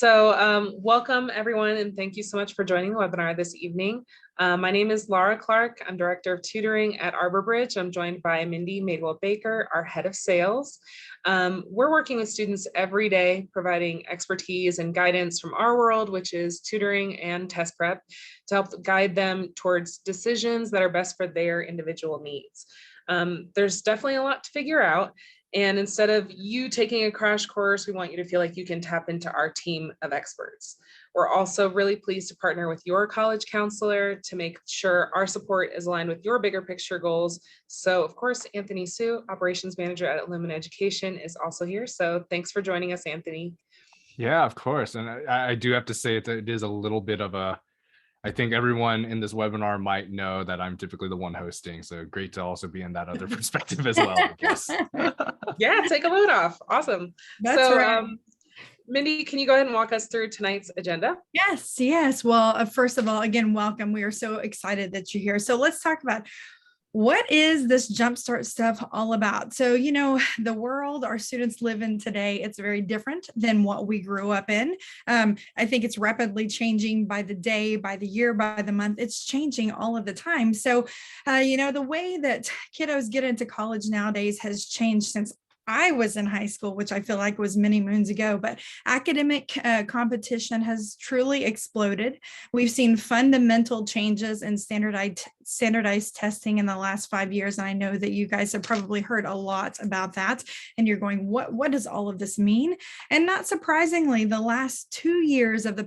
Welcome everyone, and thank you so much for joining the webinar this evening. My name is Laura Clark. I'm Director of Tutoring at ArborBridge. I'm joined by Mindy Madewell-Baker, our Head of Sales. We're working with students every day, providing expertise and guidance from our world, which is tutoring and test prep, to help guide them towards decisions that are best for their individual needs. There's definitely a lot to figure out. And instead of you taking a crash course, we want you to feel like you can tap into our team of experts. We're also really pleased to partner with your college counselor to make sure our support is aligned with your bigger picture goals. So of course, Anthony Sue, Operations Manager at Illumina Education, is also here. So thanks for joining us, Anthony. Yeah, of course. And I do have to say that it is a little bit of a, I think everyone in this webinar might know that I'm typically the one hosting. So great to also be in that other perspective as well, I guess. Yeah, take a load off. Awesome. That's right. Mindy, can you go ahead and walk us through tonight's agenda? Yes. Well, first of all, again, welcome. We are so excited that you're here. So let's talk about what is this Jumpstart stuff all about? So, you know, the world our students live in today, it's very different than what we grew up in. I think it's rapidly changing by the day, by the year, by the month. It's changing all of the time. So, you know, the way that kiddos get into college nowadays has changed since I was in high school, which I feel like was many moons ago, but academic competition has truly exploded. We've seen fundamental changes in standardized testing in the last 5 years. And I know that you guys have probably heard a lot about that. And you're going, what does all of this mean? And not surprisingly, the last 2 years of the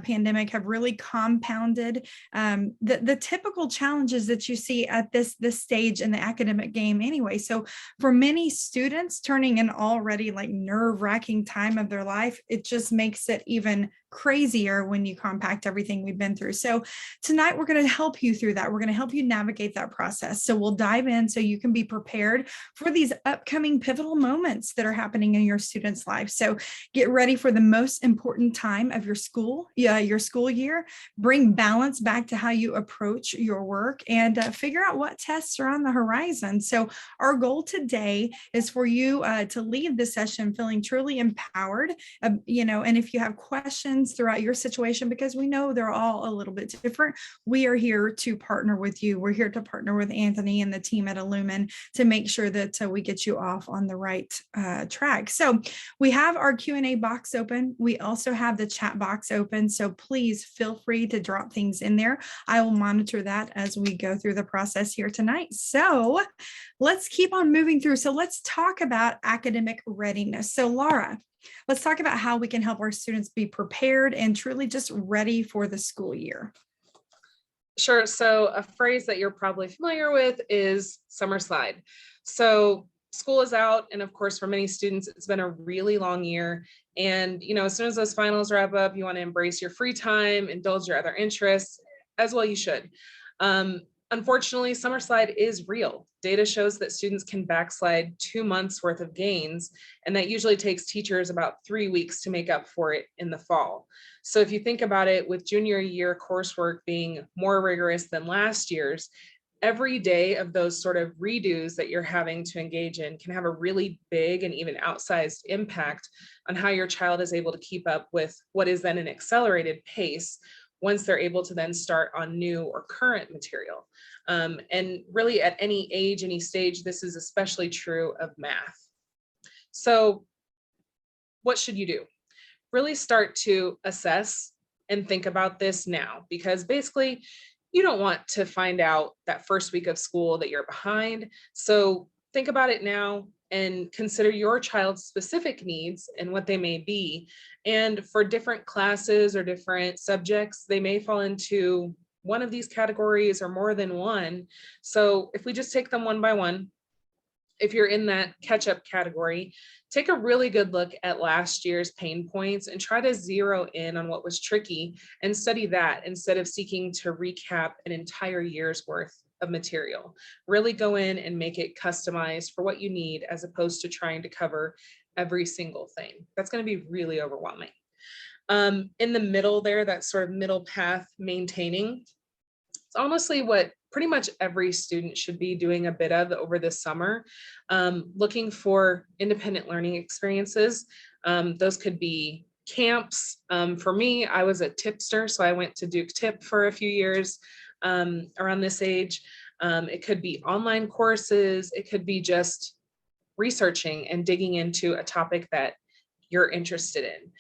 pandemic have really compounded the typical challenges that you see at this stage in the academic game anyway. So for many students, turning an already like nerve-wracking time of their life, it just makes it even crazier when you compact everything we've been through. So tonight we're going to help you through that. We're going to help you navigate that process. So we'll dive in so you can be prepared for these upcoming pivotal moments that are happening in your students' life. So get ready for the most important time of your school year. Bring balance back to how you approach your work and figure out what tests are on the horizon. So our goal today is for you to leave this session feeling truly empowered, and if you have questions throughout your situation, because we know they're all a little bit different, we are here to partner with you. We're here to partner with Anthony and the team at Illumin to make sure that we get you off on the right track. So we have our Q&A box open. We also have the chat box open. So please feel free to drop things in there. I will monitor that as we go through the process here tonight. So let's keep on moving through. So let's talk about academic readiness. So Laura, let's talk about how we can help our students be prepared and truly just ready for the school year. Sure. So a phrase that you're probably familiar with is Summerslide. So school is out, and of course, for many students, it's been a really long year. And as soon as those finals wrap up, you want to embrace your free time, indulge your other interests, as well you should. Unfortunately, Summerslide is real. Data shows that students can backslide 2 months worth of gains, and that usually takes teachers about 3 weeks to make up for it in the fall. So if you think about it, with junior year coursework being more rigorous than last year's, every day of those sort of redos that you're having to engage in can have a really big and even outsized impact on how your child is able to keep up with what is then an accelerated pace once they're able to then start on new or current material. And really at any age, any stage, this is especially true of math. So what should you do? Really start to assess and think about this now, because basically you don't want to find out that first week of school that you're behind. So think about it now and consider your child's specific needs and what they may be. And for different classes or different subjects, they may fall into one of these categories or more than one. So if we just take them one by one, if you're in that catch-up category, take a really good look at last year's pain points and try to zero in on what was tricky and study that instead of seeking to recap an entire year's worth of material. Really go in and make it customized for what you need, as opposed to trying to cover every single thing. That's going to be really overwhelming. In the middle there, that sort of middle path, maintaining, it's honestly what pretty much every student should be doing a bit of over this summer, looking for independent learning experiences. Those could be camps. For me, I was a tipster, so I went to Duke Tip for a few years around this age. It could be online courses. It could be just researching and digging into a topic that you're interested in.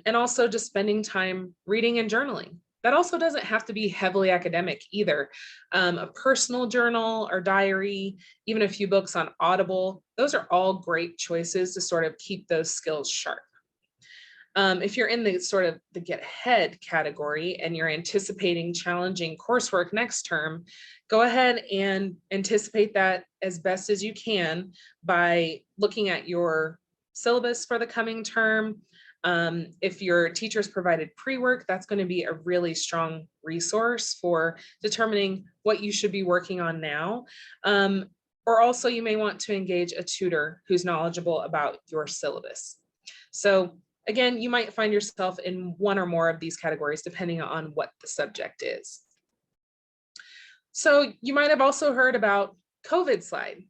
And also just spending time reading and journaling. That also doesn't have to be heavily academic either. A personal journal or diary, even a few books on Audible, those are all great choices to sort of keep those skills sharp. If you're in the sort of the get ahead category and you're anticipating challenging coursework next term, go ahead and anticipate that as best as you can by looking at your syllabus for the coming term. If your teachers provided pre-work, that's going to be a really strong resource for determining what you should be working on now. Or also you may want to engage a tutor who's knowledgeable about your syllabus. So again, you might find yourself in one or more of these categories depending on what the subject is. So you might have also heard about COVID slide.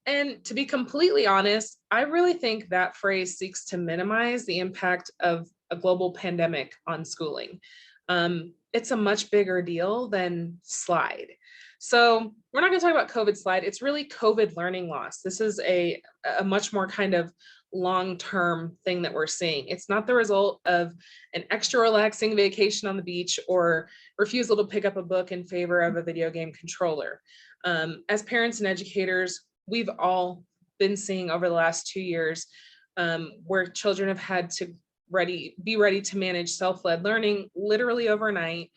And to be completely honest, I really think that phrase seeks to minimize the impact of a global pandemic on schooling. It's a much bigger deal than slide. So we're not going to talk about COVID slide. It's really COVID learning loss. This is a much more kind of long-term thing that we're seeing. It's not the result of an extra relaxing vacation on the beach or refusal to pick up a book in favor of a video game controller. As parents and educators, we've all been seeing over the last 2 years where children have had to be ready to manage self-led learning literally overnight,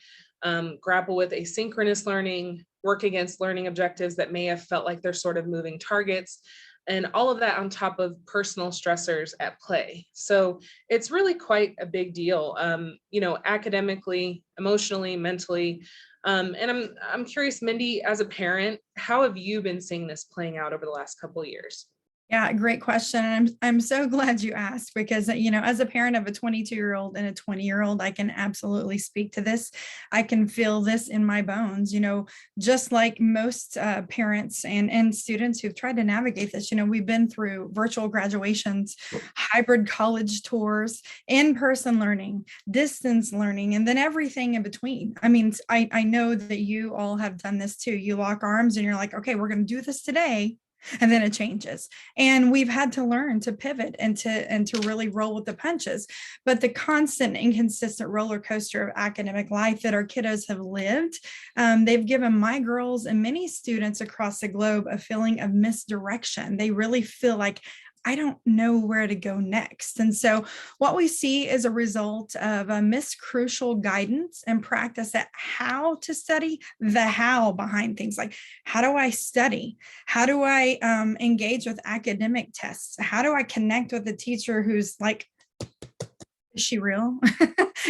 grapple with asynchronous learning, work against learning objectives that may have felt like they're sort of moving targets, and all of that on top of personal stressors at play. So it's really quite a big deal, academically, emotionally, mentally. And I'm curious, Mindy, as a parent, how have you been seeing this playing out over the last couple of years? Yeah, great question. And I'm so glad you asked because, as a parent of a 22-year-old and a 20-year-old, I can absolutely speak to this. I can feel this in my bones, just like most parents and students who've tried to navigate this. We've been through virtual graduations, hybrid college tours, in-person learning, distance learning, and then everything in between. I mean, I know that you all have done this too. You lock arms and you're like, okay, we're going to do this today. And then it changes. And we've had to learn to pivot and to really roll with the punches. But the constant, inconsistent roller coaster of academic life that our kiddos have lived, they've given my girls and many students across the globe a feeling of misdirection. They really feel like, I don't know where to go next. And so what we see is a result of a missed crucial guidance and practice at how to study, the how behind things like, how do I study? How do I engage with academic tests? How do I connect with a teacher who's like, is she real?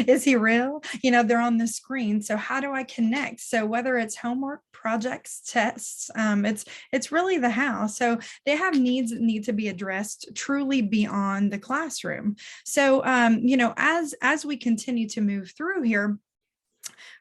Is he real? They're on the screen. So how do I connect? So whether it's homework, projects, tests, it's really the how. So they have needs that need to be addressed truly beyond the classroom. So, as we continue to move through here,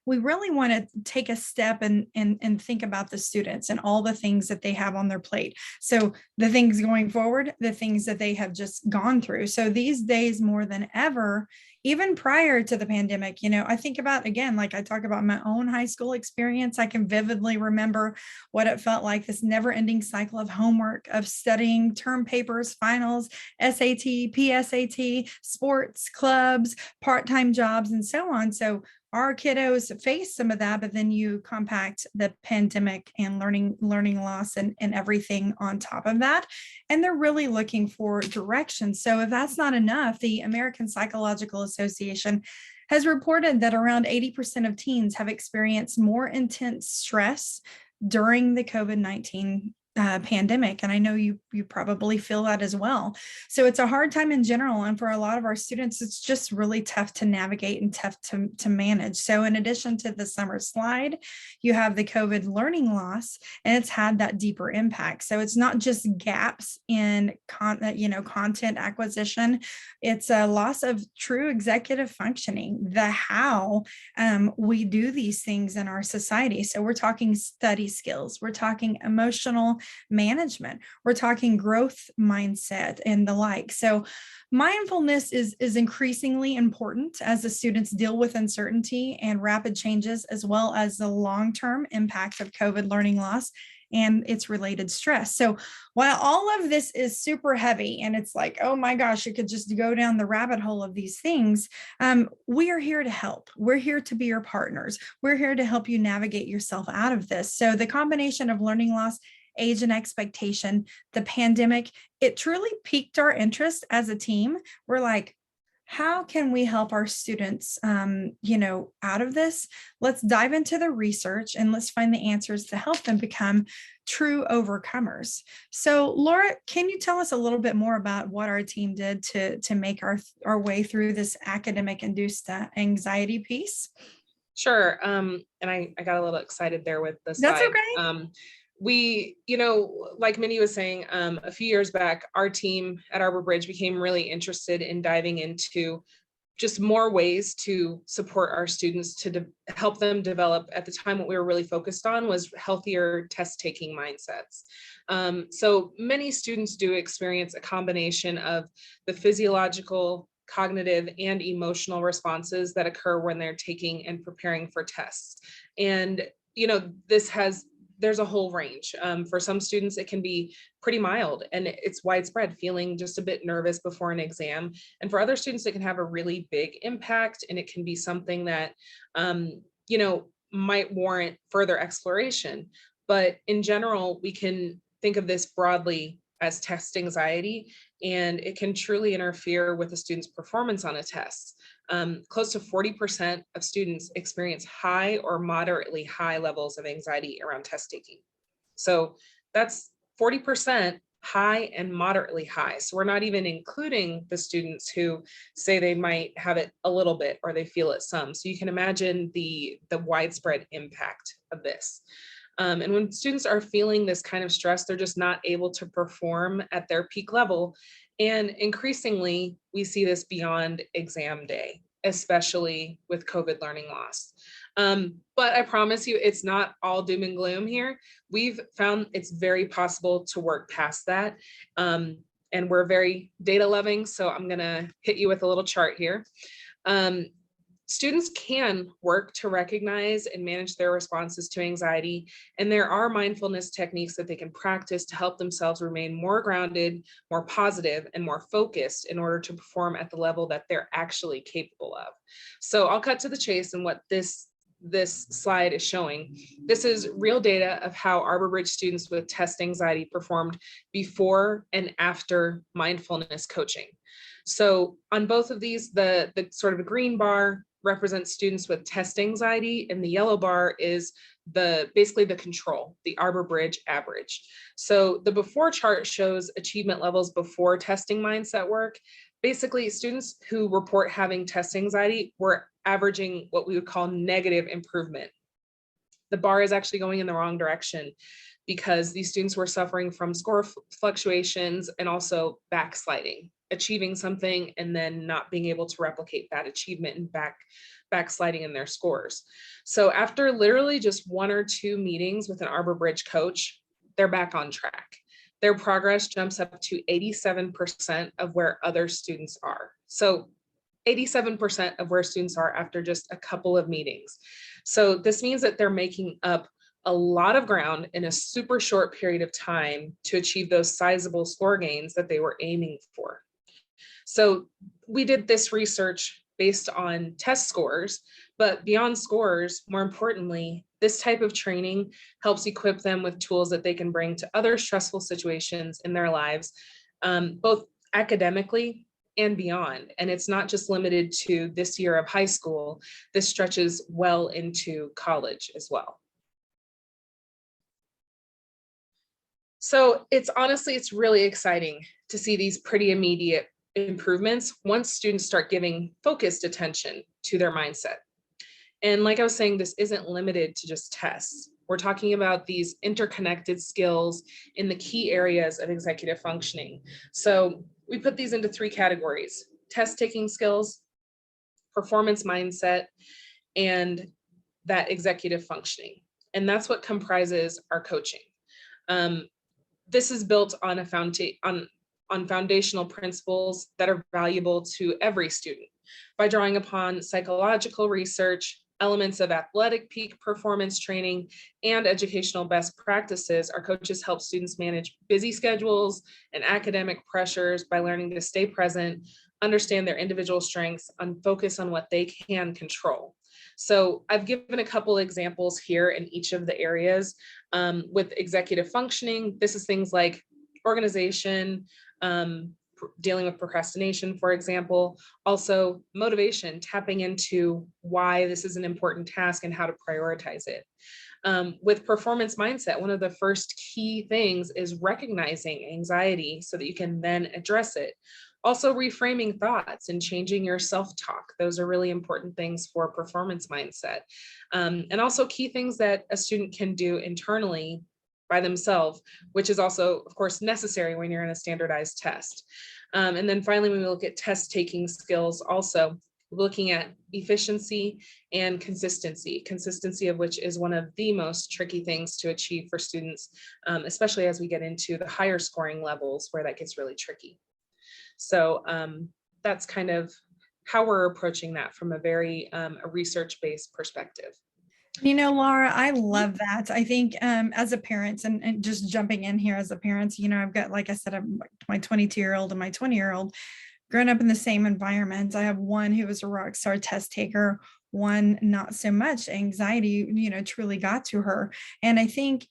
we really want to take a step and think about the students and all the things that they have on their plate. So the things going forward, the things that they have just gone through. So these days more than ever, even prior to the pandemic, I think about, again, like I talk about my own high school experience, I can vividly remember what it felt like, this never ending cycle of homework, of studying term papers, finals, SAT, PSAT, sports, clubs, part-time jobs, and so on. So our kiddos face some of that, but then you compact the pandemic and learning loss and everything on top of that. And they're really looking for direction. So if that's not enough, the American Psychological Association has reported that around 80% of teens have experienced more intense stress during the COVID-19 pandemic. And I know you probably feel that as well. So it's a hard time in general. And for a lot of our students, it's just really tough to navigate and tough to manage. So in addition to the Summerslide, you have the COVID learning loss, and it's had that deeper impact. So it's not just gaps in content acquisition. It's a loss of true executive functioning, the how we do these things in our society. So we're talking study skills, we're talking emotional management. We're talking growth mindset and the like. So mindfulness is increasingly important as the students deal with uncertainty and rapid changes, as well as the long-term impact of COVID learning loss and its related stress. So while all of this is super heavy and it's like, oh my gosh, you could just go down the rabbit hole of these things, we are here to help. We're here to be your partners. We're here to help you navigate yourself out of this. So the combination of learning loss, age and expectation, the pandemic, it truly piqued our interest as a team. We're like, how can we help our students, out of this? Let's dive into the research and let's find the answers to help them become true overcomers. So Laura, can you tell us a little bit more about what our team did to make our way through this academic induced anxiety piece? Sure. And I got a little excited there with the That's slide. okay. We, like Minnie was saying, a few years back, our team at ArborBridge became really interested in diving into just more ways to support our students to help them develop. At the time, what we were really focused on was healthier test-taking mindsets. So many students do experience a combination of the physiological, cognitive, and emotional responses that occur when they're taking and preparing for tests. And, there's a whole range. For some students, it can be pretty mild and it's widespread, feeling just a bit nervous before an exam. And for other students, it can have a really big impact, and it can be something that, might warrant further exploration. But in general, we can think of this broadly as test anxiety, and it can truly interfere with a student's performance on a test. Close to 40% of students experience high or moderately high levels of anxiety around test taking. So that's 40% high and moderately high. So we're not even including the students who say they might have it a little bit or they feel it some. So you can imagine the widespread impact of this. And when students are feeling this kind of stress, they're just not able to perform at their peak level. And increasingly, we see this beyond exam day, especially with COVID learning loss. But I promise you, it's not all doom and gloom here. We've found it's very possible to work past that. And we're very data loving, so I'm gonna hit you with a little chart here. Students can work to recognize and manage their responses to anxiety, and there are mindfulness techniques that they can practice to help themselves remain more grounded, more positive, and more focused in order to perform at the level that they're actually capable of. So I'll cut to the chase and what this slide is showing. This is real data of how ArborBridge students with test anxiety performed before and after mindfulness coaching. So on both of these, the sort of a green bar represents students with test anxiety, and the yellow bar is basically the control, the ArborBridge average. So the before chart shows achievement levels before testing mindset work. Basically, students who report having test anxiety were averaging what we would call negative improvement. The bar is actually going in the wrong direction because these students were suffering from score fluctuations and also backsliding, achieving something and then not being able to replicate that achievement and backsliding in their scores. So after literally just 1 or 2 meetings with an ArborBridge coach, they're back on track. Their progress jumps up to 87% of where other students are. So 87% of where students are after just a couple of meetings. So this means that they're making up a lot of ground in a super short period of time to achieve those sizable score gains that they were aiming for. So we did this research based on test scores, but beyond scores, more importantly, this type of training helps equip them with tools that they can bring to other stressful situations in their lives, both academically and beyond. And it's not just limited to this year of high school. This stretches well into college as well. So it's really exciting to see these pretty immediate improvements once students start giving focused attention to their mindset. And like I was saying, this isn't limited to just tests. We're talking about these interconnected skills in the key areas of executive functioning. So we put these into 3 categories: test-taking skills, performance mindset, and that executive functioning. And that's what comprises our coaching. this is built on a on foundational principles that are valuable to every student by drawing upon psychological research, elements of athletic peak performance training, and educational best practices. Our coaches help students manage busy schedules and academic pressures by learning to stay present, understand their individual strengths, and focus on what they can control. So I've given a couple examples here in each of the areas. With executive functioning, this is things like organization, dealing with procrastination, for example. Also motivation, tapping into why this is an important task and how to prioritize it. With performance mindset, one of the first key things is recognizing anxiety so that you can then address it. Also reframing thoughts and changing your self-talk. Those are really important things for performance mindset. And also key things that a student can do internally by themselves, which is also, of course, necessary when you're in a standardized test. And then finally, when we look at test taking skills, also looking at efficiency and consistency of which is one of the most tricky things to achieve for students, especially as we get into the higher scoring levels where that gets really tricky. So that's kind of how we're approaching that from a very a research-based perspective. Laura, I love that. I think as a parent and just jumping in here as a parent, I've got, like I said, my 22-year-old and my 20-year-old grown up in the same environment. I have one who was a rock star test taker, one not so much. Anxiety, truly got to her. And I think,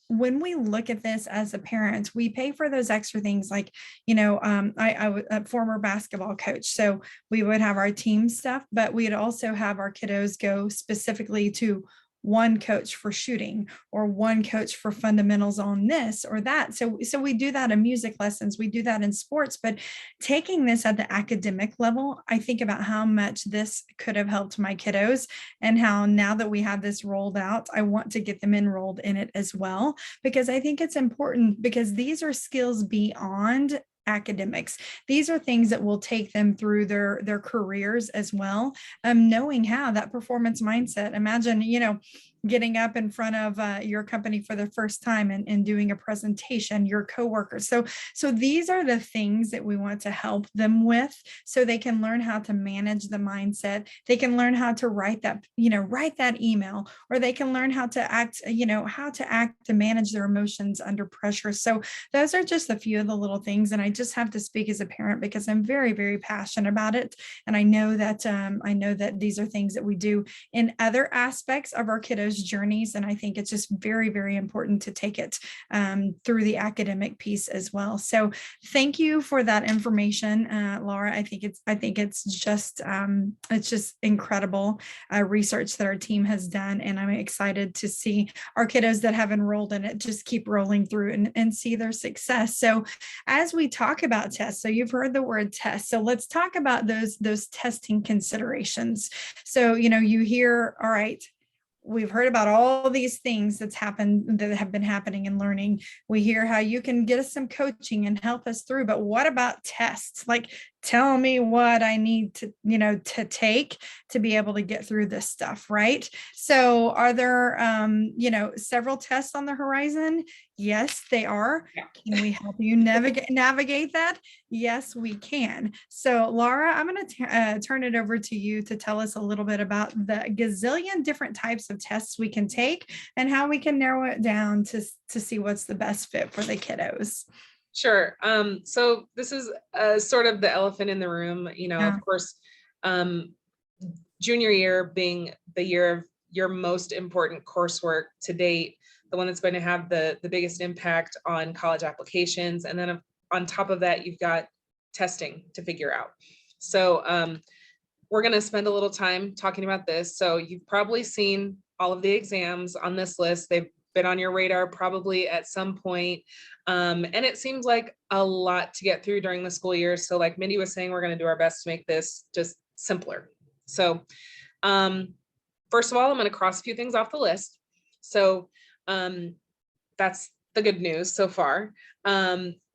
when we look at this as a parent, we pay for those extra things like, I was a former basketball coach. So we would have our team stuff, but we'd also have our kiddos go specifically to one coach for shooting or one coach for fundamentals on this or that. So we do that in music lessons, we do that in sports, but taking this at the academic level, I think about how much this could have helped my kiddos and how now that we have this rolled out, I want to get them enrolled in it as well, because I think it's important because these are skills beyond academics. These are things that will take them through their careers as well. Knowing how that performance mindset, imagine, getting up in front of your company for the first time and doing a presentation, your coworkers. So these are the things that we want to help them with so they can learn how to manage the mindset. They can learn how to write that email, or they can learn how to act, to manage their emotions under pressure. So those are just a few of the little things. And I just have to speak as a parent because I'm very, very passionate about it. And I know that these are things that we do in other aspects of our kiddos' journeys. And I think it's just very, very important to take it through the academic piece as well. So thank you for that information, Laura. I think it's just incredible research that our team has done. And I'm excited to see our kiddos that have enrolled in it just keep rolling through and see their success. So as we talk about tests, so you've heard the word test. So let's talk about those testing considerations. So, you hear, all right, we've heard about all these things that have been happening in learning. We hear how you can get us some coaching and help us through, but what about tests? Like, tell me what I need to, to take to be able to get through this stuff, right? So are there, several tests on the horizon? Yes, they are. Yeah. Can we help you navigate that? Yes, we can. So Laura, I'm going to turn it over to you to tell us a little bit about the gazillion different types of tests we can take and how we can narrow it down to see what's the best fit for the kiddos. Sure. So this is sort of the elephant in the room, Yeah. Of course, junior year being the year of your most important coursework to date, the one that's going to have the biggest impact on college applications. And then on top of that, you've got testing to figure out. So we're going to spend a little time talking about this. So you've probably seen all of the exams on this list. They've been on your radar probably at some point. And it seems like a lot to get through during the school year. So like Mindy was saying, we're going to do our best to make this just simpler. So first of all, I'm going to cross a few things off the list. So that's the good news so far.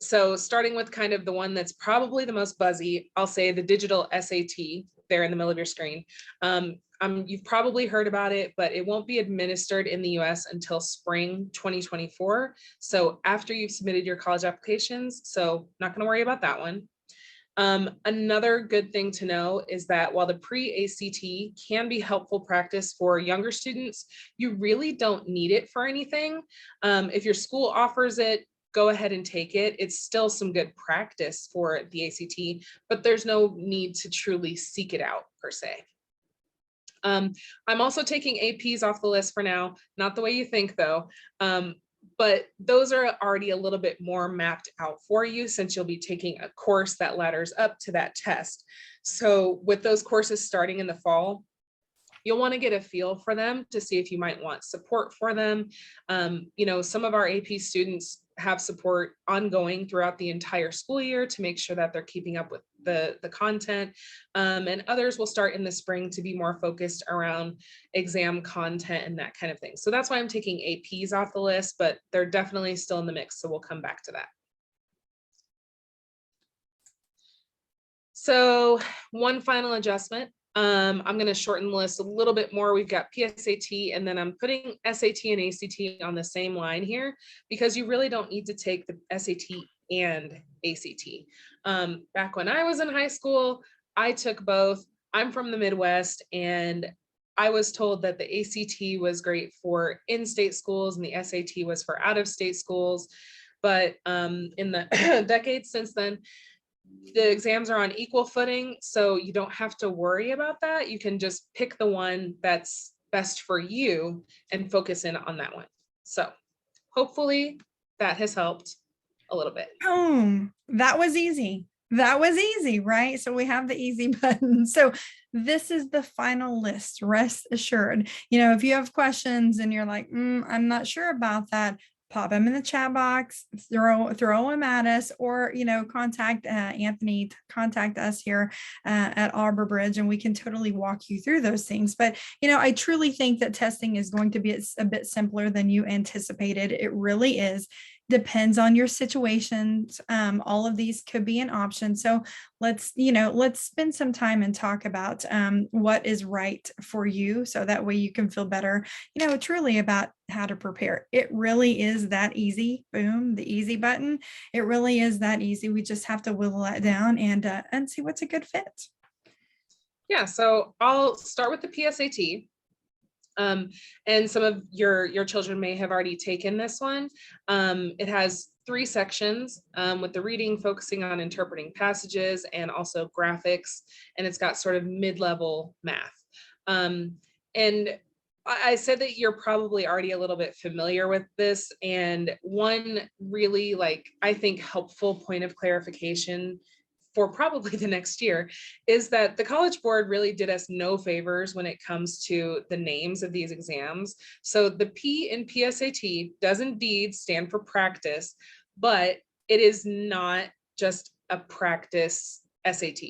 So starting with kind of the one that's probably the most buzzy, I'll say the digital SAT. there in the middle of your screen. You've probably heard about it, but it won't be administered in the US until spring 2024. So after you've submitted your college applications, so not going to worry about that one. Another good thing to know is that while the pre-ACT can be helpful practice for younger students, you really don't need it for anything. If your school offers it, go ahead and take it. It's still some good practice for the ACT, but there's no need to truly seek it out per se. I'm also taking APs off the list for now, not the way you think though. But those are already a little bit more mapped out for you since you'll be taking a course that ladders up to that test. So with those courses starting in the fall, you'll want to get a feel for them to see if you might want support for them. You know, some of our AP students have support ongoing throughout the entire school year to make sure that they're keeping up with the content. And others will start in the spring to be more focused around exam content and that kind of thing. So that's why I'm taking APs off the list, but they're definitely still in the mix. So we'll come back to that. So one final adjustment. I'm going to shorten the list a little bit more. We've got PSAT, and then I'm putting SAT and ACT on the same line here because you really don't need to take the SAT and ACT. Back when I was in high school, I took both. I'm from the Midwest, and I was told that the ACT was great for in-state schools and the SAT was for out-of-state schools. But in the decades since then, the exams are on equal footing, so you don't have to worry about that. You can just pick the one that's best for you and focus in on that one. So hopefully that has helped a little bit. That was easy. That was easy, right? So we have the easy button. So this is the final list, rest assured. You know, if you have questions and you're like, I'm not sure about that, pop them in the chat box, throw them at us, or, you know, contact Anthony, contact us here at ArborBridge, and we can totally walk you through those things. But, you know, I truly think that testing is going to be a bit simpler than you anticipated. It really is. Depends on your situations. All of these could be an option. So let's spend some time and talk about what is right for you. So that way you can feel better, you know, truly about how to prepare. It really is that easy. Boom, the easy button. It really is that easy. We just have to whittle that down and see what's a good fit. Yeah, so I'll start with the PSAT. And some of your children may have already taken this one. It has 3 sections with the reading focusing on interpreting passages and also graphics, and it's got sort of mid-level math. And I said that you're probably already a little bit familiar with this, and one really, I think, helpful point of clarification for probably the next year is that the College Board really did us no favors when it comes to the names of these exams. So the P in PSAT does indeed stand for practice, but it is not just a practice SAT.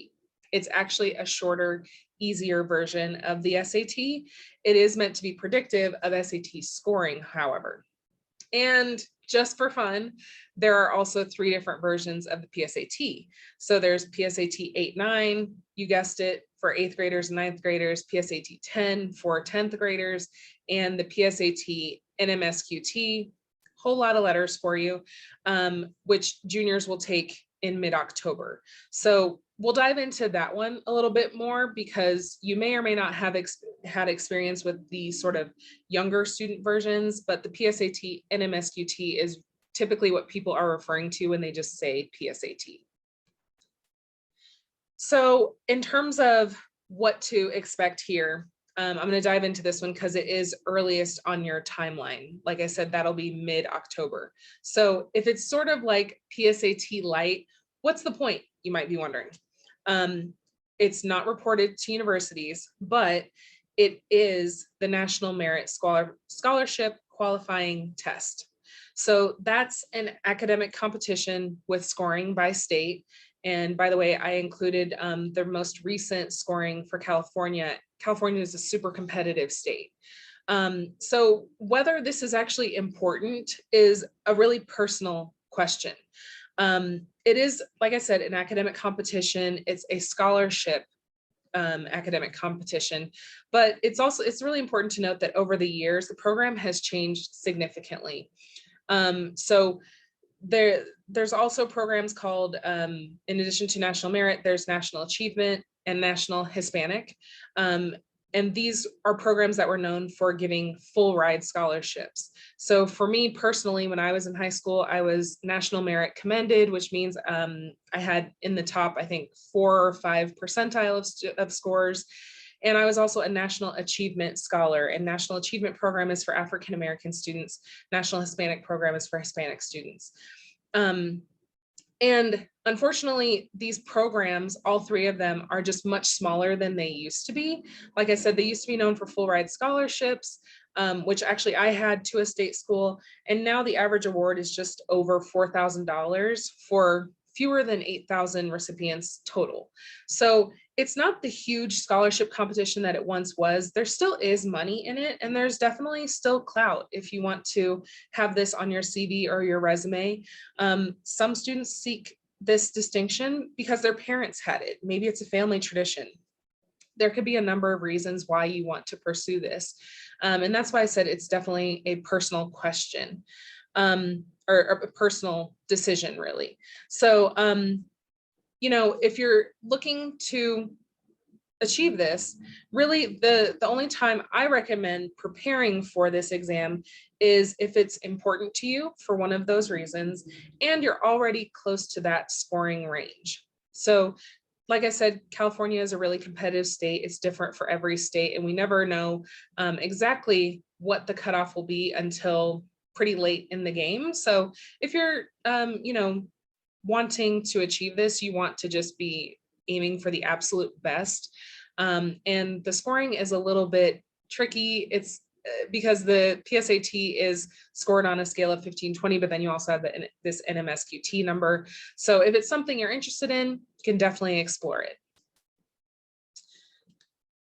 It's actually a shorter, easier version of the SAT. It is meant to be predictive of SAT scoring, however. And just for fun, there are also 3 different versions of the PSAT. So there's PSAT 8-9, you guessed it, for 8th graders and 9th graders, PSAT 10 for 10th graders, and the PSAT NMSQT, whole lot of letters for you, which juniors will take in mid-October. So we'll dive into that one a little bit more because you may or may not have had experience with the sort of younger student versions, but the PSAT NMSQT is typically what people are referring to when they just say PSAT. So in terms of what to expect here, I'm going to dive into this one because it is earliest on your timeline. Like I said, that'll be mid-October. So if it's sort of like PSAT light, what's the point, you might be wondering? It's not reported to universities, but it is the National Merit Scholarship Qualifying Test. So that's an academic competition with scoring by state. And by the way, I included the most recent scoring for California. California is a super competitive state. So whether this is actually important is a really personal question. It is, like I said, an academic competition. It's a scholarship academic competition. But it's really important to note that over the years, the program has changed significantly. So there's also programs called, in addition to National Merit, there's National Achievement and National Hispanic. And these are programs that were known for giving full ride scholarships. So for me personally, when I was in high school, I was National Merit Commended, which means I had in the top, I think, 4 or 5 percentile of scores. And I was also a National Achievement Scholar, and National Achievement Program is for African American students. National Hispanic Program is for Hispanic students. And unfortunately, these programs, all 3 of them, are just much smaller than they used to be. Like I said, they used to be known for full ride scholarships, which actually I had to a state school. And now the average award is just over $4,000 for fewer than 8,000 recipients total. So it's not the huge scholarship competition that it once was. There still is money in it, and there's definitely still clout if you want to have this on your CV or your resume. Some students seek this distinction because their parents had it. Maybe it's a family tradition. There could be a number of reasons why you want to pursue this. And that's why I said it's definitely a personal question, or a personal decision, really. So, if you're looking to achieve this, really the only time I recommend preparing for this exam is if it's important to you for one of those reasons, and you're already close to that scoring range. So like I said, California is a really competitive state. It's different for every state, and we never know exactly what the cutoff will be until pretty late in the game. So if you're, wanting to achieve this, you want to just be aiming for the absolute best. And the scoring is a little bit tricky. It's because the PSAT is scored on a scale of 15-20, but then you also have this NMSQT number. So if it's something you're interested in, you can definitely explore it.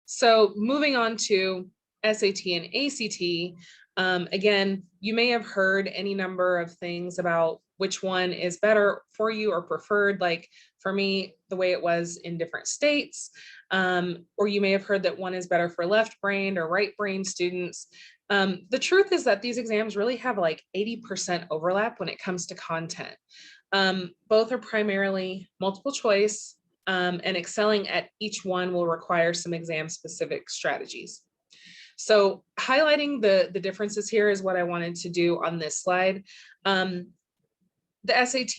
So moving on to SAT and ACT, again, you may have heard any number of things about which one is better for you or preferred. Like for me, the way it was in different states, or you may have heard that one is better for left brain or right brain students. The truth is that these exams really have like 80% overlap when it comes to content. Both are primarily multiple choice, and excelling at each one will require some exam specific strategies. So highlighting the differences here is what I wanted to do on this slide. The SAT,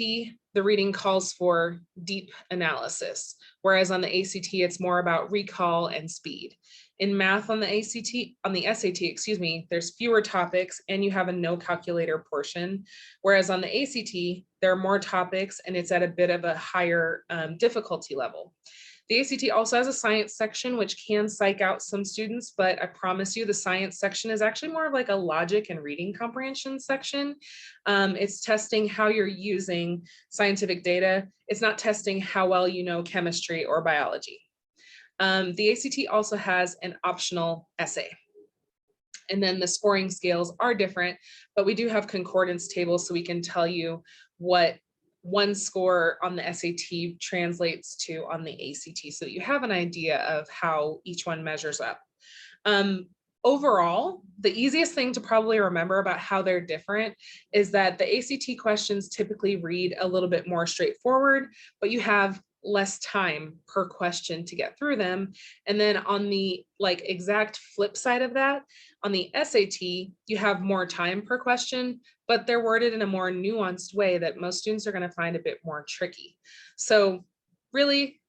the reading calls for deep analysis, whereas on the ACT, it's more about recall and speed. In math on the SAT, there's fewer topics and you have a no calculator portion, whereas on the ACT, there are more topics and it's at a bit of a higher difficulty level. The ACT also has a science section, which can psych out some students, but I promise you the science section is actually more of like a logic and reading comprehension section. It's testing how you're using scientific data. It's not testing how well you know chemistry or biology. The ACT also has an optional essay. And then the scoring scales are different, but we do have concordance tables so we can tell you what one score on the SAT translates to on the ACT, so that you have an idea of how each one measures up. Overall, the easiest thing to probably remember about how they're different is that the ACT questions typically read a little bit more straightforward, but you have less time per question to get through them. And then on the exact flip side of that, on the SAT, you have more time per question, but they're worded in a more nuanced way that most students are going to find a bit more tricky. So really,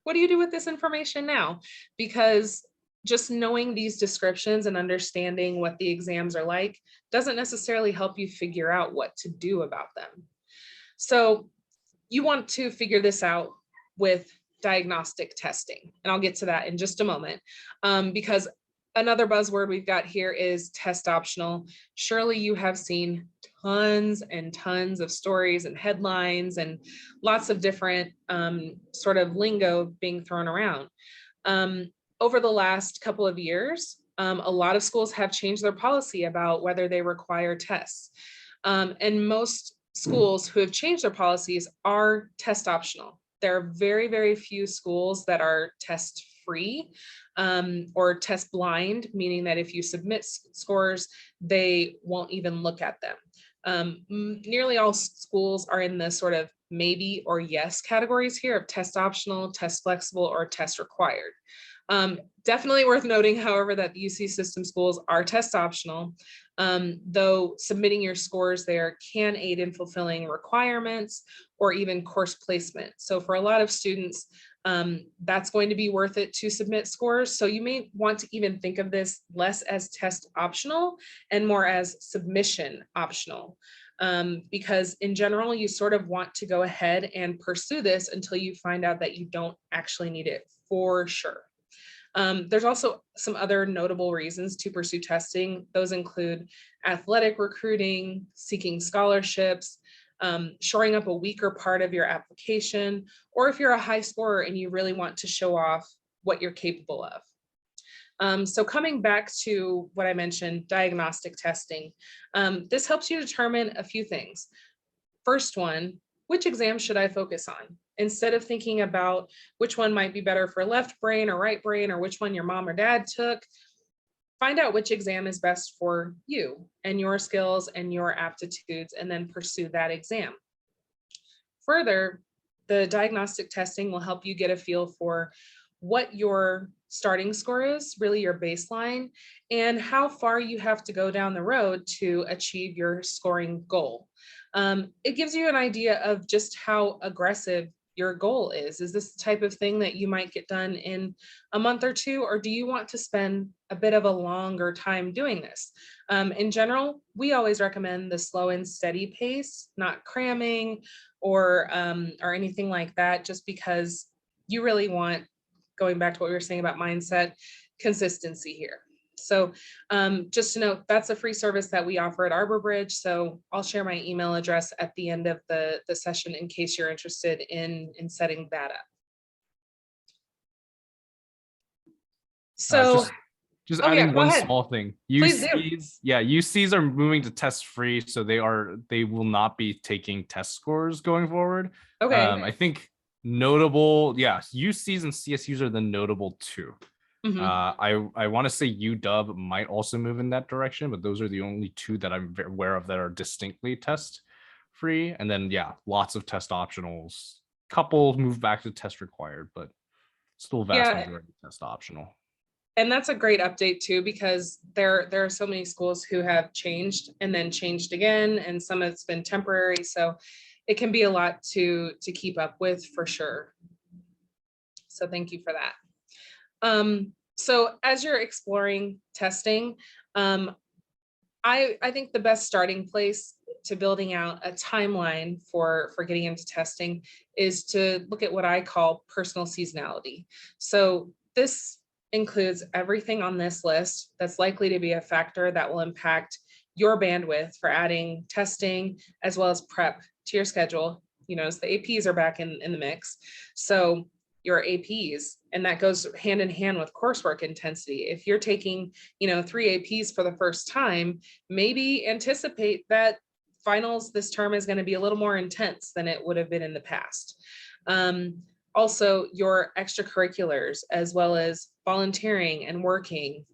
what do you do with this information now? Because just knowing these descriptions and understanding what the exams are like doesn't necessarily help you figure out what to do about them. So you want to figure this out with diagnostic testing. And I'll get to that in just a moment, because another buzzword we've got here is test optional. Surely you have seen tons and tons of stories and headlines and lots of different sort of lingo being thrown around. Over the last couple of years, a lot of schools have changed their policy about whether they require tests. And most schools who have changed their policies are test optional. There are very, very few schools that are test free, or test blind, meaning that if you submit scores, they won't even look at them. Nearly all schools are in the sort of maybe or yes categories here of test optional, test flexible, or test required. Definitely worth noting, however, that the UC system schools are test optional, though submitting your scores there can aid in fulfilling requirements or even course placement. So for a lot of students, that's going to be worth it to submit scores. So you may want to even think of this less as test optional and more as submission optional. Because in general, you sort of want to go ahead and pursue this until you find out that you don't actually need it for sure. There's also some other notable reasons to pursue testing. Those include athletic recruiting, seeking scholarships, shoring up a weaker part of your application, or if you're a high scorer and you really want to show off what you're capable of. So coming back to what I mentioned, diagnostic testing, this helps you determine a few things. First one, which exam should I focus on? Instead of thinking about which one might be better for left brain or right brain, or which one your mom or dad took, find out which exam is best for you and your skills and your aptitudes, and then pursue that exam. Further, the diagnostic testing will help you get a feel for what your starting score is, really your baseline, and how far you have to go down the road to achieve your scoring goal. It gives you an idea of just how aggressive your goal is. Is this the type of thing that you might get done in a month or two, or do you want to spend a bit of a longer time doing this? In general, we always recommend the slow and steady pace, not cramming or anything like that, just because you really want, going back to what we were saying about mindset, consistency here. So just to note, that's a free service that we offer at ArborBridge. So I'll share my email address at the end of the session in case you're interested in setting that up. So just oh, adding yeah, one ahead. small thing. Please do. UCs, yeah, UCs are moving to test free, so they will not be taking test scores going forward. Okay. I think notable, yeah, UCs and CSUs are the notable two. I want to say UW might also move in that direction, but those are the only two that I'm aware of that are distinctly test free. And then, yeah, lots of test optionals. Couple move back to test required, but still vast majority test optional. And that's a great update too, because there are so many schools who have changed and then changed again, and some it's been temporary. So it can be a lot to keep up with for sure. So thank you for that. So as you're exploring testing, I think the best starting place to building out a timeline for getting into testing is to look at what I call personal seasonality. So this includes everything on this list that's likely to be a factor that will impact your bandwidth for adding testing as well as prep to your schedule. You know, as the APs are back in the mix. So your APs, and that goes hand in hand with coursework intensity. If you're taking, 3 APs for the first time, maybe anticipate that finals this term is going to be a little more intense than it would have been in the past. Also, your extracurriculars, as well as volunteering and working,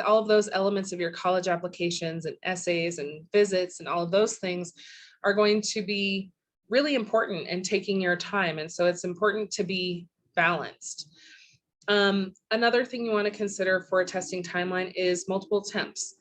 all of those elements of your college applications and essays and visits and all of those things are going to be really important in taking your time. And so it's important to be balanced. Another thing you want to consider for a testing timeline is multiple attempts.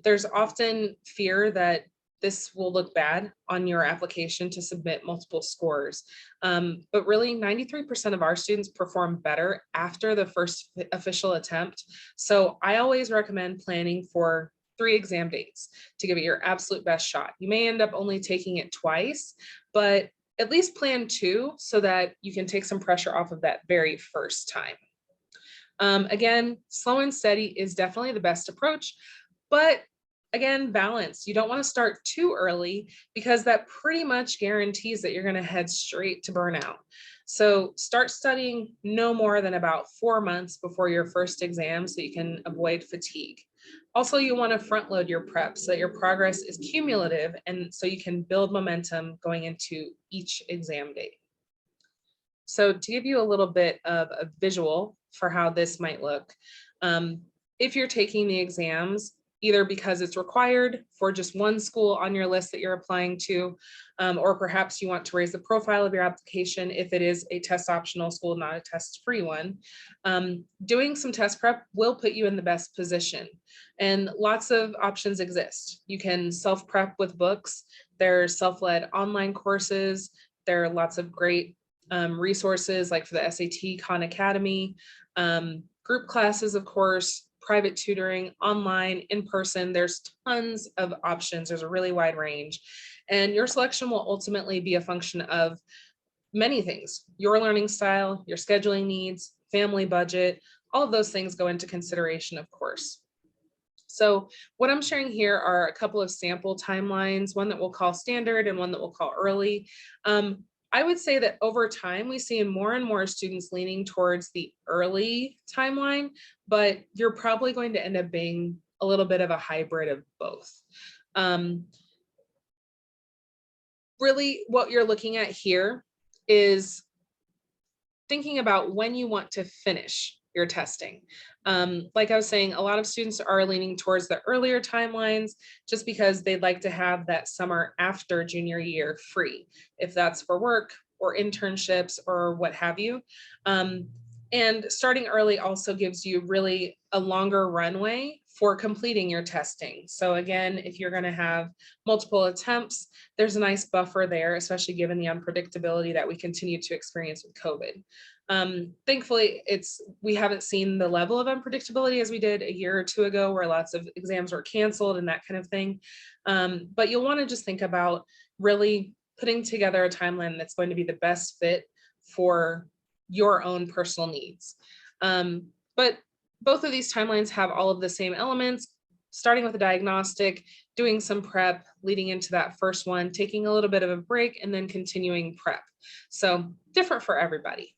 There's often fear that this will look bad on your application to submit multiple scores. But really 93% of our students perform better after the first official attempt. So I always recommend planning for 3 exam dates to give it your absolute best shot. You may end up only taking it twice, but at least plan 2 so that you can take some pressure off of that very first time. Again, slow and steady is definitely the best approach, but again, balance. You don't want to start too early because that pretty much guarantees that you're going to head straight to burnout. So start studying no more than about 4 months before your first exam so you can avoid fatigue. Also, you want to front load your prep so that your progress is cumulative and so you can build momentum going into each exam date. So to give you a little bit of a visual for how this might look, if you're taking the exams, either because it's required for just one school on your list that you're applying to, or perhaps you want to raise the profile of your application if it is a test optional school, not a test free one. Doing some test prep will put you in the best position. And lots of options exist. You can self-prep with books. There's self-led online courses. There are lots of great resources like for the SAT Khan Academy, group classes, of course, private tutoring, online, in person. There's tons of options. There's a really wide range. And your selection will ultimately be a function of many things: your learning style, your scheduling needs, family budget, all of those things go into consideration, of course. So what I'm sharing here are a couple of sample timelines, one that we'll call standard and one that we'll call early. I would say that over time, we see more and more students leaning towards the early timeline, but you're probably going to end up being a little bit of a hybrid of both. Really, what you're looking at here is thinking about when you want to finish your testing. Like I was saying, a lot of students are leaning towards the earlier timelines just because they'd like to have that summer after junior year free, if that's for work or internships or what have you. And starting early also gives you really a longer runway for completing your testing. So again, if you're going to have multiple attempts, there's a nice buffer there, especially given the unpredictability that we continue to experience with COVID. Thankfully, we haven't seen the level of unpredictability as we did a year or two ago, where lots of exams were canceled and that kind of thing. But you'll want to just think about really putting together a timeline that's going to be the best fit for your own personal needs. But both of these timelines have all of the same elements, starting with a diagnostic, doing some prep, leading into that first one, taking a little bit of a break, and then continuing prep. So different for everybody.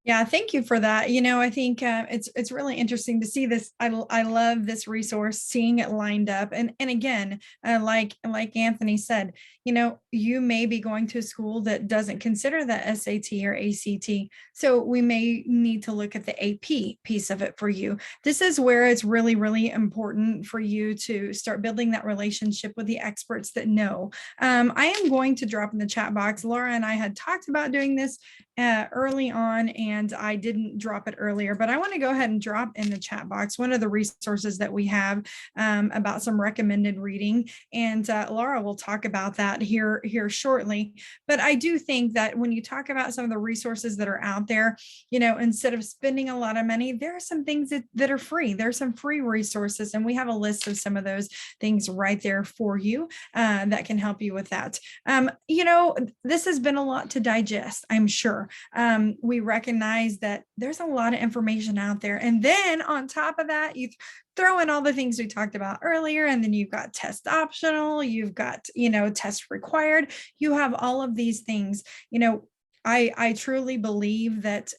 Yeah, thank you for that. I think it's really interesting to see this. I love this resource, seeing it lined up, and again, like Anthony said, you may be going to a school that doesn't consider the SAT or ACT, so we may need to look at the AP piece of it for you. This is where it's really, really important for you to start building that relationship with the experts that know. I am going to drop in the chat box. Laura and I had talked about doing this early on, and I didn't drop it earlier, but I want to go ahead and drop in the chat box one of the resources that we have about some recommended reading, and Laura will talk about that here shortly. But I do think that when you talk about some of the resources that are out there, instead of spending a lot of money, there are some things that are free. There's some free resources, and we have a list of some of those things right there for you that can help you with that. This has been a lot to digest, I'm sure. We recognize that there's a lot of information out there. And then on top of that, you throw in all the things we talked about earlier, and then you've got test optional, you've got, test required, you have all of these things. I truly believe that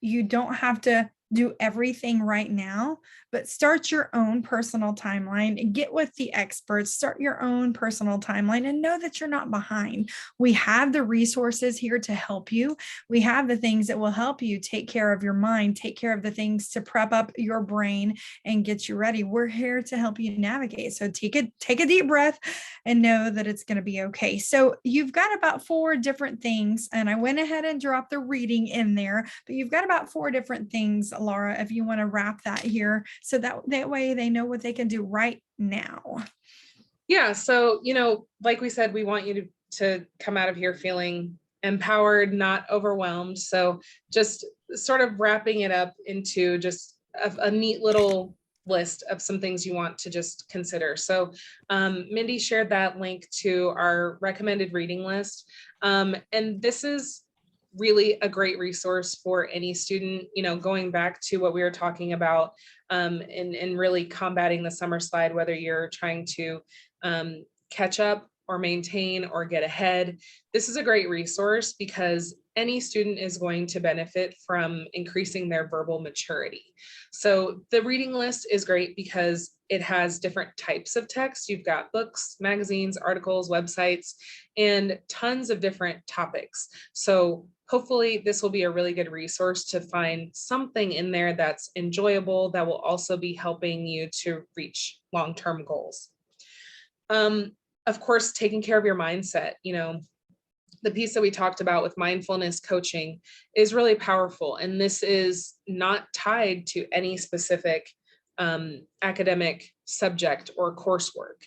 you don't have to do everything right now, but start your own personal timeline and get with the experts, start your own personal timeline, and know that you're not behind. We have the resources here to help you. We have the things that will help you take care of your mind, take care of the things to prep up your brain and get you ready. We're here to help you navigate. So take a deep breath and know that it's going to be okay. So you've got about 4 different things, and I went ahead and dropped the reading in there, but you've got about 4 different things, Laura, if you want to wrap that here, so that way they know what they can do right now. Yeah, so, like we said, we want you to come out of here feeling empowered, not overwhelmed. So just sort of wrapping it up into just a neat little list of some things you want to just consider. So Mindy shared that link to our recommended reading list. And this is really a great resource for any student, going back to what we were talking about and really combating the Summerslide, whether you're trying to catch up or maintain or get ahead. This is a great resource because any student is going to benefit from increasing their verbal maturity. So the reading list is great because it has different types of text. You've got books, magazines, articles, websites, and tons of different topics. So hopefully this will be a really good resource to find something in there that's enjoyable, that will also be helping you to reach long-term goals. Of course, taking care of your mindset, the piece that we talked about with mindfulness coaching is really powerful. And this is not tied to any specific academic subject or coursework.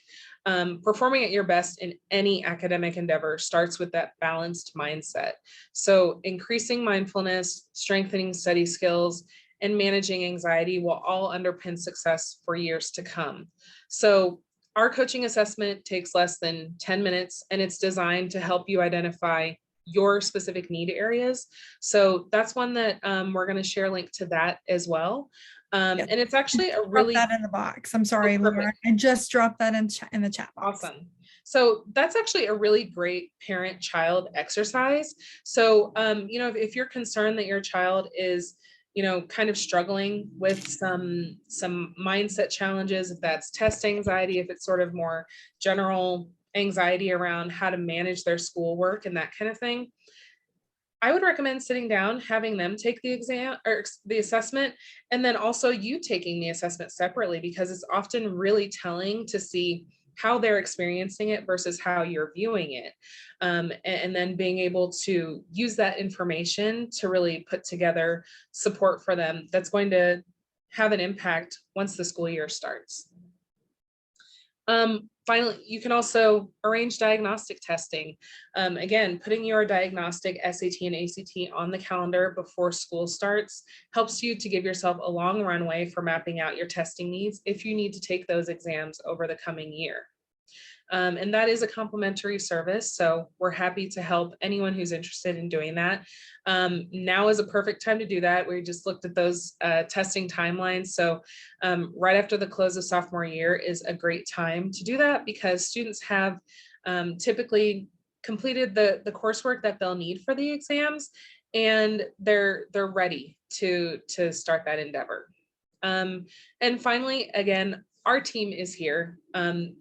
Performing at your best in any academic endeavor starts with that balanced mindset. So increasing mindfulness, strengthening study skills, and managing anxiety will all underpin success for years to come. So our coaching assessment takes less than 10 minutes, and it's designed to help you identify your specific need areas. So that's one that we're going to share a link to that as well. Yes. And it's actually a Drop really— that in the box. I'm sorry, Laura. I just dropped that in the chat box. Awesome. So that's actually a really great parent-child exercise. So, if you're concerned that your child is, kind of struggling with some mindset challenges, if that's test anxiety, if it's sort of more general anxiety around how to manage their schoolwork and that kind of thing, I would recommend sitting down, having them take the exam or the assessment, and then also you taking the assessment separately, because it's often really telling to see how they're experiencing it versus how you're viewing it. And then being able to use that information to really put together support for them that's going to have an impact once the school year starts. Finally, you can also arrange diagnostic testing. Again, putting your diagnostic SAT and ACT on the calendar before school starts helps you to give yourself a long runway for mapping out your testing needs if you need to take those exams over the coming year. And that is a complimentary service, so we're happy to help anyone who's interested in doing that. Now is a perfect time to do that. We just looked at those testing timelines. So right after the close of sophomore year is a great time to do that, because students have typically completed the coursework that they'll need for the exams, and they're ready to start that endeavor. And finally, again, our team is here.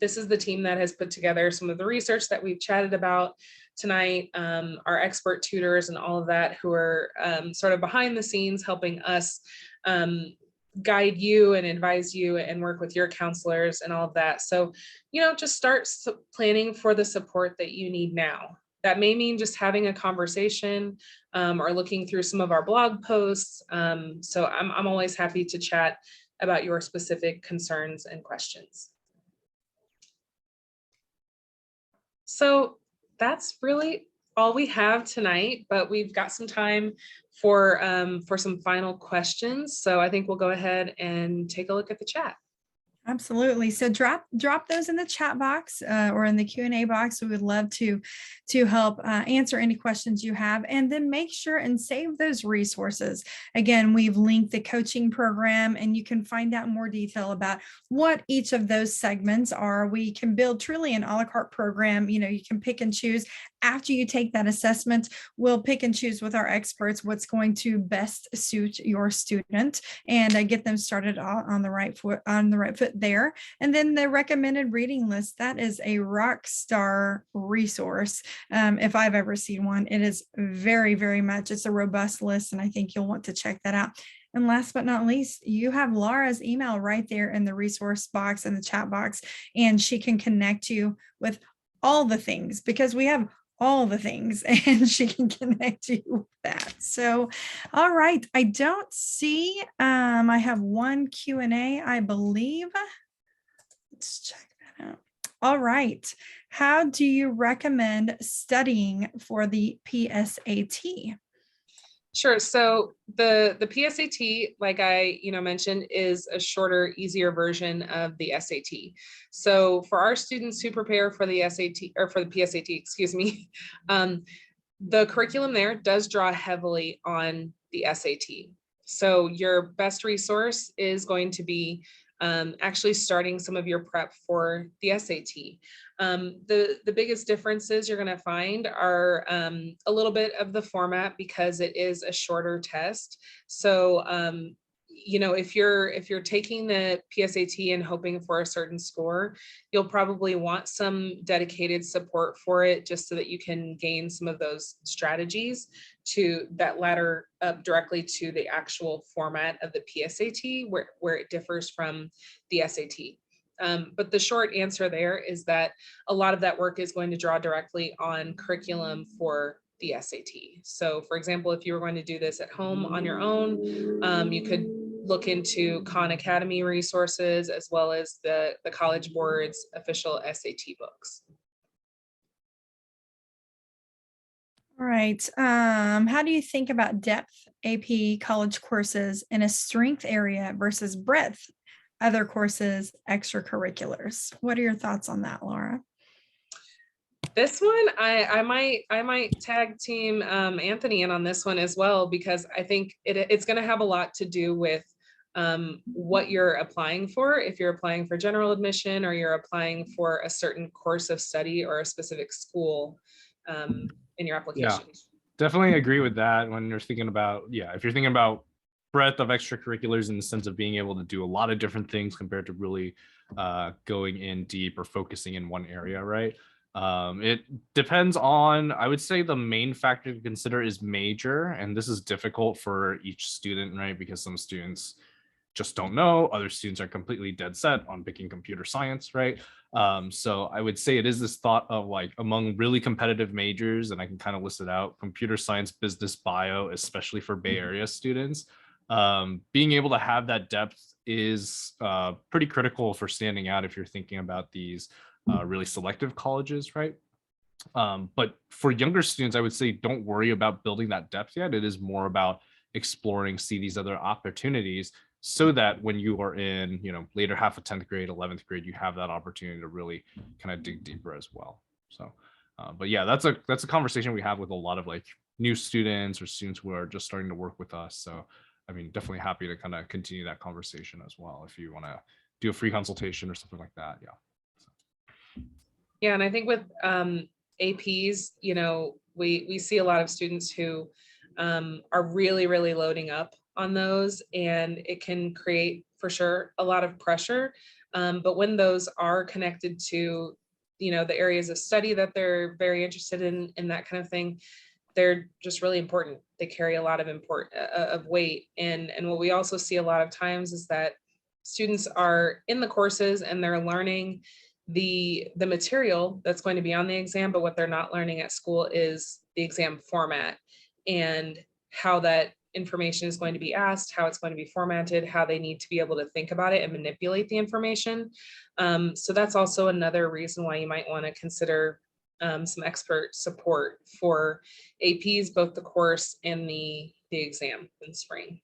This is the team that has put together some of the research that we've chatted about tonight, our expert tutors and all of that, who are sort of behind the scenes helping us guide you and advise you and work with your counselors and all of that. So, just start planning for the support that you need now. That may mean just having a conversation or looking through some of our blog posts. So I'm always happy to chat about your specific concerns and questions. So that's really all we have tonight, but we've got some time for some final questions. So I think we'll go ahead and take a look at the chat. Absolutely. So drop those in the chat box or in the Q&A box. We would love to help answer any questions you have, and then make sure and save those resources. Again, we've linked the coaching program, and you can find out more detail about what each of those segments are. We can build truly an a la carte program. You can pick and choose. After you take that assessment, we'll pick and choose with our experts what's going to best suit your student and get them started on the right foot there. And then the recommended reading list, that is a rock star resource. If I've ever seen one, it is very, very much, it's a robust list, and I think you'll want to check that out. And last but not least, you have Laura's email right there in the resource box and the chat box, and she can connect you with all the things, because we have all the things, and she can connect you with that. So, all right. I don't see, I have one Q&A, I believe. Let's check that out. All right. How do you recommend studying for the PSAT? Sure. So the PSAT, like I mentioned, is a shorter, easier version of the SAT. So for our students who prepare for the SAT, or for the PSAT, excuse me, the curriculum there does draw heavily on the SAT. So your best resource is going to be actually starting some of your prep for the SAT. The biggest differences you're going to find are a little bit of the format, because it is a shorter test. So if you're taking the PSAT and hoping for a certain score, you'll probably want some dedicated support for it, just so that you can gain some of those strategies to that ladder up directly to the actual format of the PSAT, where it differs from the SAT. But the short answer there is that a lot of that work is going to draw directly on curriculum for the SAT. So for example, if you were going to do this at home on your own, you could look into Khan Academy resources, as well as the College Board's official SAT books. All right. How do you think about depth AP college courses in a strength area versus breadth, other courses, extracurriculars? What are your thoughts on that, Laura? This one, I might tag team Anthony in on this one as well, because I think it's going to have a lot to do with what you're applying for. If you're applying for general admission, or you're applying for a certain course of study or a specific school in your application. Yeah, definitely agree with that. When you're thinking about, if you're thinking about breadth of extracurriculars in the sense of being able to do a lot of different things compared to really going in deep or focusing in one area, right? It depends on, I would say the main factor to consider is major, and this is difficult for each student, right? Because some students just don't know, other students are completely dead set on picking computer science, right? So I would say it is this thought of, like, among really competitive majors, and I can kind of list it out: computer science, business, bio, especially for Bay Area students. Being able to have that depth is pretty critical for standing out if you're thinking about these really selective colleges, right? But for younger students, I would say don't worry about building that depth yet. It is more about exploring, see these other opportunities, so that when you are in, later half of 10th grade, 11th grade, you have that opportunity to really kind of dig deeper as well. So, but yeah, that's a conversation we have with a lot of like new students or students who are just starting to work with us. So, I mean, definitely happy to kind of continue that conversation as well, if you want to do a free consultation or something like that. Yeah. Yeah, and I think with APs, we see a lot of students who are really, really loading up on those, and it can create, for sure, a lot of pressure. But when those are connected to, the areas of study that they're very interested in that kind of thing, they're just really important. They carry a lot of weight. And what we also see a lot of times is that students are in the courses and they're learning the material that's going to be on the exam, but what they're not learning at school is the exam format and how that information is going to be asked, how it's going to be formatted, how they need to be able to think about it and manipulate the information. So that's also another reason why you might want to consider some expert support for APs, both the course and the exam in spring.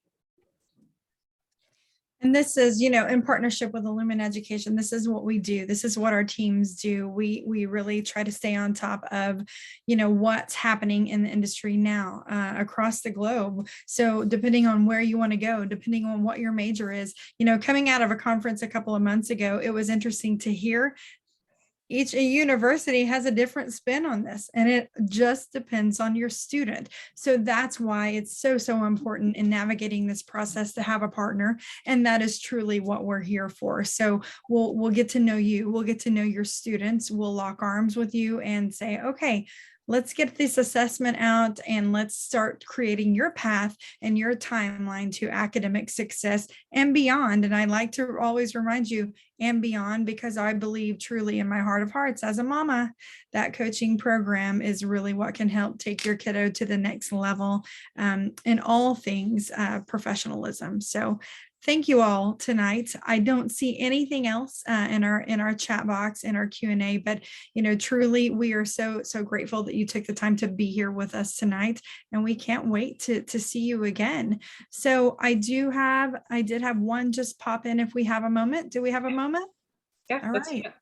And this is, in partnership with Illumine Education, this is what we do. This is what our teams do. We really try to stay on top of, what's happening in the industry now across the globe. So depending on where you want to go, depending on what your major is, coming out of a conference a couple of months ago, it was interesting to hear each university has a different spin on this, and it just depends on your student. So that's why it's so important in navigating this process to have a partner, and that is truly what we're here for. So we'll get to know you, we'll get to know your students, we'll lock arms with you and say, okay, let's get this assessment out and let's start creating your path and your timeline to academic success and beyond. And I like to always remind you, and beyond, because I believe truly in my heart of hearts as a mama, that coaching program is really what can help take your kiddo to the next level in all things professionalism. So thank you all tonight. I don't see anything else in our chat box, in our Q&A, but truly we are so grateful that you took the time to be here with us tonight, and we can't wait to see you again. So I did have one just pop in if we have a moment. Do we have a moment? Yeah. All right.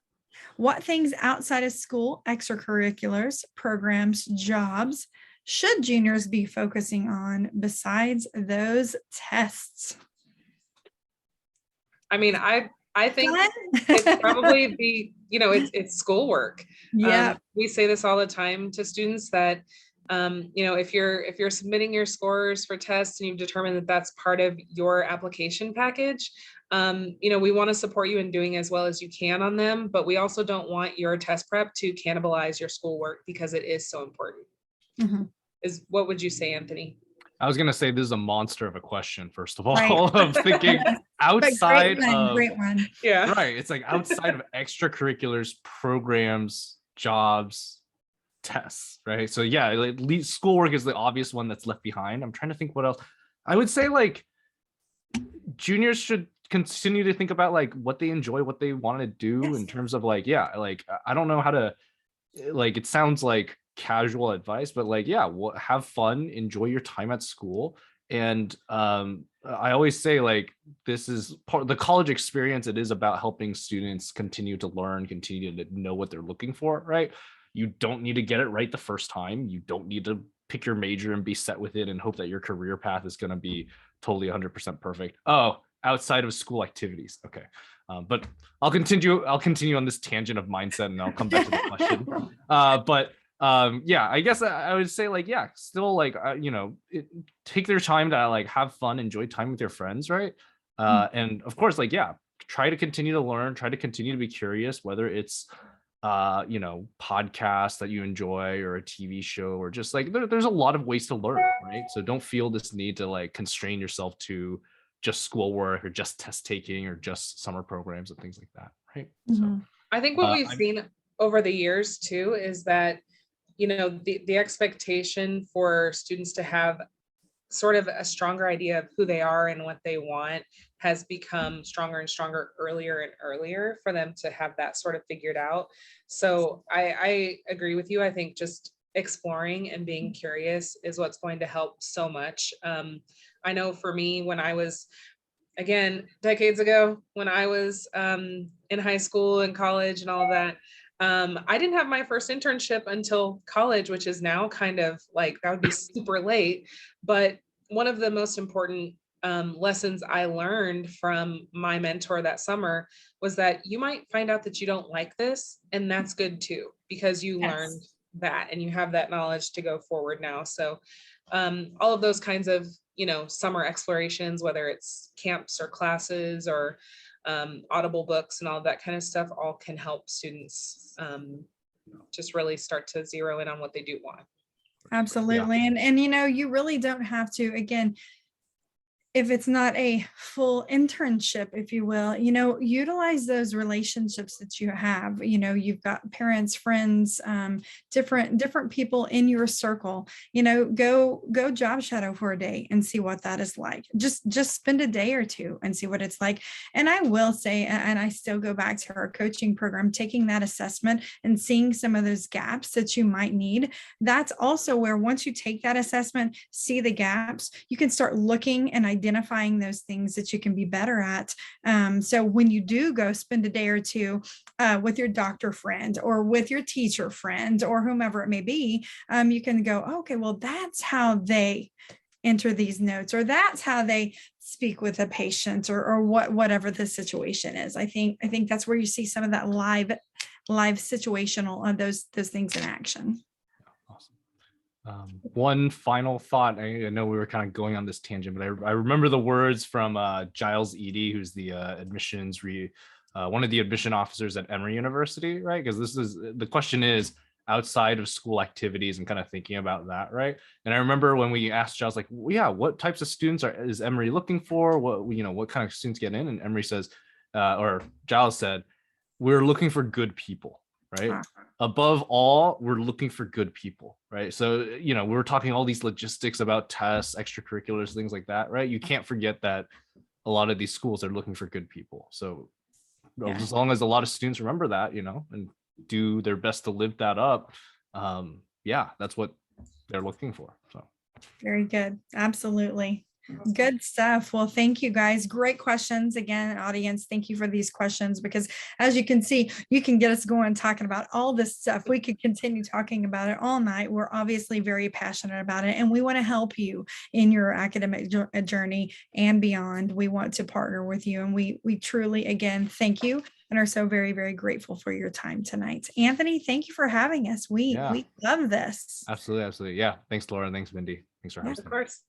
What things outside of school, extracurriculars, programs, jobs should juniors be focusing on besides those tests? I mean, I I think Fun? it's probably it's schoolwork. Yeah. We say this all the time to students that, if you're submitting your scores for tests and you've determined that that's part of your application package, we want to support you in doing as well as you can on them, but we also don't want your test prep to cannibalize your schoolwork because it is so important. What would you say, Anthony? I was gonna say this is a monster of a question, first of all. Right. Of thinking outside Great one. Yeah. right. It's like outside of extracurriculars, programs, jobs, tests, right? So yeah, at least schoolwork is the obvious one that's left behind. I'm trying to think what else. I would say like juniors should continue to think about like what they enjoy, what they want to do in terms of like, yeah, like I don't know how to, like, it sounds like casual advice, but like, yeah, have fun, enjoy your time at school. And I always say like, this is part of the college experience. It is about helping students continue to learn, continue to know what they're looking for, right? You don't need to get it right the first time. You don't need to pick your major and be set with it and hope that your career path is going to be totally 100% perfect. Oh, outside of school activities. Okay. But I'll continue on this tangent of mindset and I'll come back to the question. Yeah, I guess I would say like, yeah, still like, take their time to like have fun, enjoy time with your friends, right? And of course, like, yeah, try to continue to learn, try to continue to be curious, whether it's podcasts that you enjoy or a TV show or just like there's a lot of ways to learn, right? So don't feel this need to like constrain yourself to just schoolwork or just test taking or just summer programs and things like that, right? So I think what we've seen over the years too is that the expectation for students to have sort of a stronger idea of who they are and what they want has become stronger and stronger earlier and earlier for them to have that sort of figured out. So I agree with you. I think just exploring and being curious is what's going to help so much. I know for me, when I was, again, decades ago, when I was in high school and college and all of that, I didn't have my first internship until college, which is now kind of like, that would be super late. But one of the most important lessons I learned from my mentor that summer was that you might find out that you don't like this, and that's good too, because you learned that and you have that knowledge to go forward now. So all of those kinds of, summer explorations, whether it's camps or classes or Audible books and all of that kind of stuff, all can help students just really start to zero in on what they do want. Absolutely. Yeah. And you really don't have to, again, if it's not a full internship, if you will, utilize those relationships that you have. You've got parents, friends, different people in your circle. Go job shadow for a day and see what that is like. Just spend a day or two and see what it's like. And I will say, and I still go back to our coaching program, taking that assessment and seeing some of those gaps that you might need. That's also where once you take that assessment, see the gaps, you can start looking and identifying those things that you can be better at. So when you do go spend a day or two with your doctor friend or with your teacher friend or whomever it may be, you can go, okay, well, that's how they enter these notes, or that's how they speak with a patient, or whatever the situation is. I think that's where you see some of that live situational those things in action. One final thought. I know we were kind of going on this tangent, but I remember the words from Giles Eady, who's the one of the admission officers at Emory University, right? Because the question is outside of school activities and kind of thinking about that, right? And I remember when we asked Giles, like, well, yeah, what types of students is Emory looking for? What kind of students get in? And Emory says, or Giles said, we're looking for good people, right? Above all, we're looking for good people, right? So, we were talking all these logistics about tests, extracurriculars, things like that, right? You can't forget that a lot of these schools are looking for good people. So as long as a lot of students remember that, and do their best to live that up, that's what they're looking for. So very good. Absolutely. Good stuff. Well, thank you guys. Great questions. Again, audience, thank you for these questions, because as you can see, you can get us going talking about all this stuff. We could continue talking about it all night. We're obviously very passionate about it, and we want to help you in your academic journey and beyond. We want to partner with you, and we truly, again, thank you and are so very, very grateful for your time tonight. Anthony, thank you for having us. We love this. Absolutely. Yeah. Thanks, Laura. Thanks, Mindy. Thanks for hosting. Of course.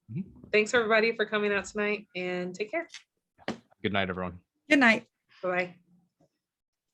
Thanks everybody for coming out tonight, and take care. Good night, everyone. Good night. Bye-bye.